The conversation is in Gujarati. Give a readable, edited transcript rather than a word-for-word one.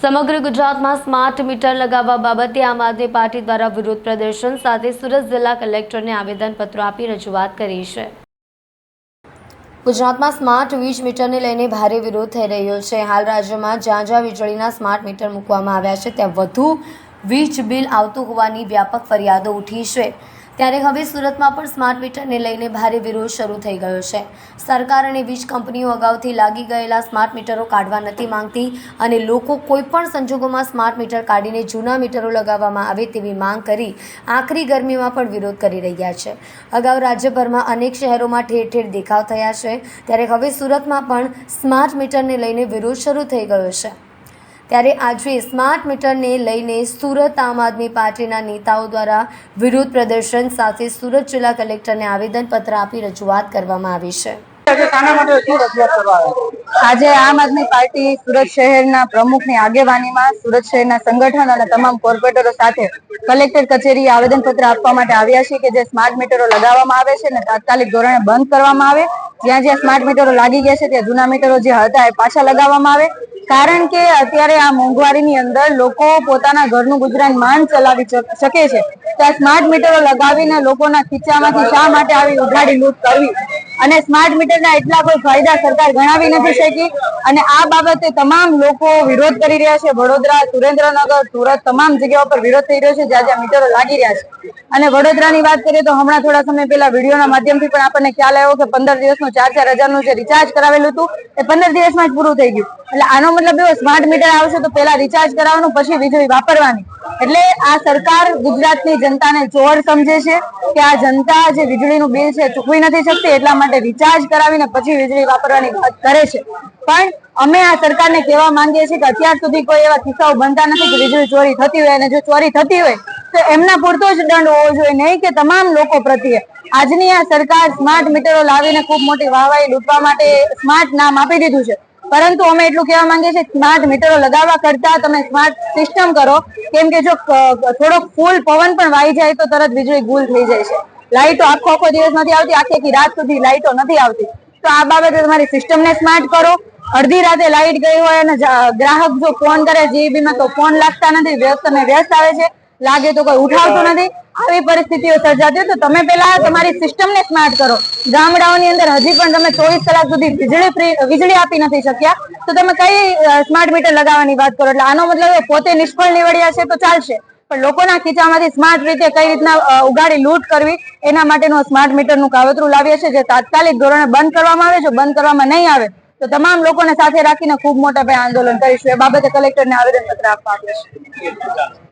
સમગ્ર ગુજરાતમાં સ્માર્ટ મીટર લગાવવા બાબતે આમ આદમી પાર્ટી દ્વારા વિરોધ પ્રદર્શન સાથે સુરત જિલ્લા કલેક્ટરને આવેદનપત્રો આપી રજૂઆત કરી છે। ગુજરાતમાં સ્માર્ટ વીજ મીટરને લઈને ભારે વિરોધ થઈ રહ્યો છે। હાલ રાજ્યમાં જ્યાં વીજળીના સ્માર્ટ મીટર મૂકવામાં આવ્યા છે ત્યાં વધુ વીજ બિલ આવતું હોવાની વ્યાપક ફરિયાદો ઉઠી છે। ત્યારે હવે સુરતમાં પણ સ્માર્ટ મીટરને લઈને ભારે વિરોધ શરૂ થઈ ગયો છે। સરકાર અને વીજ કંપનીઓ અગાઉથી લાગી ગયેલા સ્માર્ટ મીટરો કાઢવા નથી માંગતી અને લોકો કોઈપણ સંજોગોમાં સ્માર્ટ મીટર કાઢીને જૂના મીટરો લગાવવામાં આવે તેવી માંગ કરી આકરી ગરમીમાં પણ વિરોધ કરી રહ્યા છે। અગાઉ રાજ્યભરમાં અનેક શહેરોમાં ઠેર ઠેર દેખાવ થયા છે, ત્યારે હવે સુરતમાં પણ સ્માર્ટ મીટરને લઈને વિરોધ શરૂ થઈ ગયો છે। ત્યારે આજે સ્માર્ટ મીટરને લઈને સુરત આમ આદમી પાર્ટીના નેતાઓ દ્વારા વિરોધ પ્રદર્શન સાથે સુરત જિલ્લા કલેક્ટરને આવેદનપત્ર આપી રજૂઆત કરવામાં આવી છે। આજે આમ આદમી પાર્ટી સુરત શહેરના પ્રમુખની આગેવાનીમાં સુરત શહેરના સંગઠન અને તમામ કોર્પોરેટરો સાથે કલેક્ટર કચેરીએ આવેદનપત્ર આપવા માટે આવ્યા છે કે જે સ્માર્ટ મીટરો લગાવવામાં આવે છે અને તાત્કાલિક ધોરણે બંધ કરવામાં આવે। જ્યાં જ્યાં સ્માર્ટ મીટરો લાગી ગયા છે ત્યાં જૂના મીટરો જે હતા એ પાછા લગાવવામાં આવે, કારણ કે અત્યારે આ મોંઘવારીની અંદર લોકો પોતાના ઘરનું ગુજરાન માંડ ચલાવી શકે છે ત્યાં સ્માર્ટ મીટરો લગાવીને લોકોના ખીચામાંથી શા માટે આવી ઉઘાડી લૂંટ કરવી અને સ્માર્ટ મીટરના એટલા કોઈ ફાયદા સરકાર ગણાવી નથી શકી અને આ બાબતે તમામ લોકો વિરોધ કરી રહ્યા છે। વડોદરા, સુરેન્દ્રનગર, સુરત તમામ જગ્યાઓ પર વિરોધ થઈ રહ્યો છે જ્યાં જ્યાં મીટરો લાગી રહ્યા છે। અને વડોદરાની વાત કરીએ તો હમણાં થોડા સમય પહેલા વિડીયોના માધ્યમથી પણ આપણને ખ્યાલ આવ્યો કે 15 દિવસનું 4,000 જે રિચાર્જ કરાવેલું હતું એ 15 દિવસમાં જ પૂરું થઈ ગયું। એટલે આનો મતલબ એવો સ્માર્ટ મીટર આવશે તો પહેલા રિચાર્જ કરાવવાનું પછી વીજળી વાપરવાની। એટલે આ સરકાર ગુજરાતની જનતાને ચોર સમજે છે કે આ જનતા જે વીજળીનું બિલ છે ચૂકવી નથી શકતી એટલા માટે રિચાર્જ કરાવીને પછી વીજળી વાપરવાની વાત કરે છે। પણ અમે આ સરકારને કહેવા માંગીએ છીએ કે અત્યાર સુધી કોઈ એવા કિસ્સાઓ બનતા નથી કે વીજળી ચોરી થતી હોય અને જો ચોરી થતી હોય તો એમના પૂરતો જ દંડ હોવો જોઈએ, નહીં કે તમામ લોકો પ્રત્યે। આજની આ સરકાર સ્માર્ટ મીટરો લાવીને ખૂબ મોટી વાહવાહી લૂંટવા માટે સ્માર્ટ નામ આપી દીધું છે, પરંતુ અમે એટલું કહેવા માંગીએ છીએ સ્માર્ટ મીટરો લગાવવા કરતા તમે સ્માર્ટ સિસ્ટમ કરો, કેમ કે જો થોડોક ફૂલ પવન પણ વાઈ જાય તો તરત વીજળી ગુલ થઈ જાય છે। લાઈટો આખો દિવસ નથી આવતી, આખી રાત સુધી લાઈટો નથી આવતી, તો આ બાબતે તમારી સિસ્ટમને સ્માર્ટ કરો। અડધી રાતે લાઈટ ગઈ હોય અને ગ્રાહક જો ફોન કરે જીબી માં તો ફોન લાગતા નથી, વ્યસ્ત આવે છે, લાગે તો કોઈ ઉઠાવતું નથી। આવી પરિસ્થિતિઓ સર્જાતી તો તમે પેલા તમારી સિસ્ટમને સ્માર્ટ કરો। ગામડાઓની અંદર હજી પણ તમે 24 કલાક સુધી વીજળી આપી નથી શક્યા તો તમે કઈ સ્માર્ટ મીટર લગાવવાની વાત કરો? એટલે આનો મતલબ પોતે નિષ્ફળ નીવડ્યા છે તો ચાલશે, પણ લોકોના ખીચામાંથી સ્માર્ટ રીતે કઈ રીતના ઉગાડી લૂંટ કરવી એના માટેનું સ્માર્ટ મીટરનું કાવતરું લાવ્યા છે જે તાત્કાલિક ધોરણે બંધ કરવામાં આવે। જો બંધ કરવામાં નહીં આવે તો તમામ લોકોને સાથે રાખીને ખૂબ મોટા પાયે આંદોલન કરીશું। એ બાબતે કલેક્ટરને આવેદનપત્ર આપવા આવ્યા છે।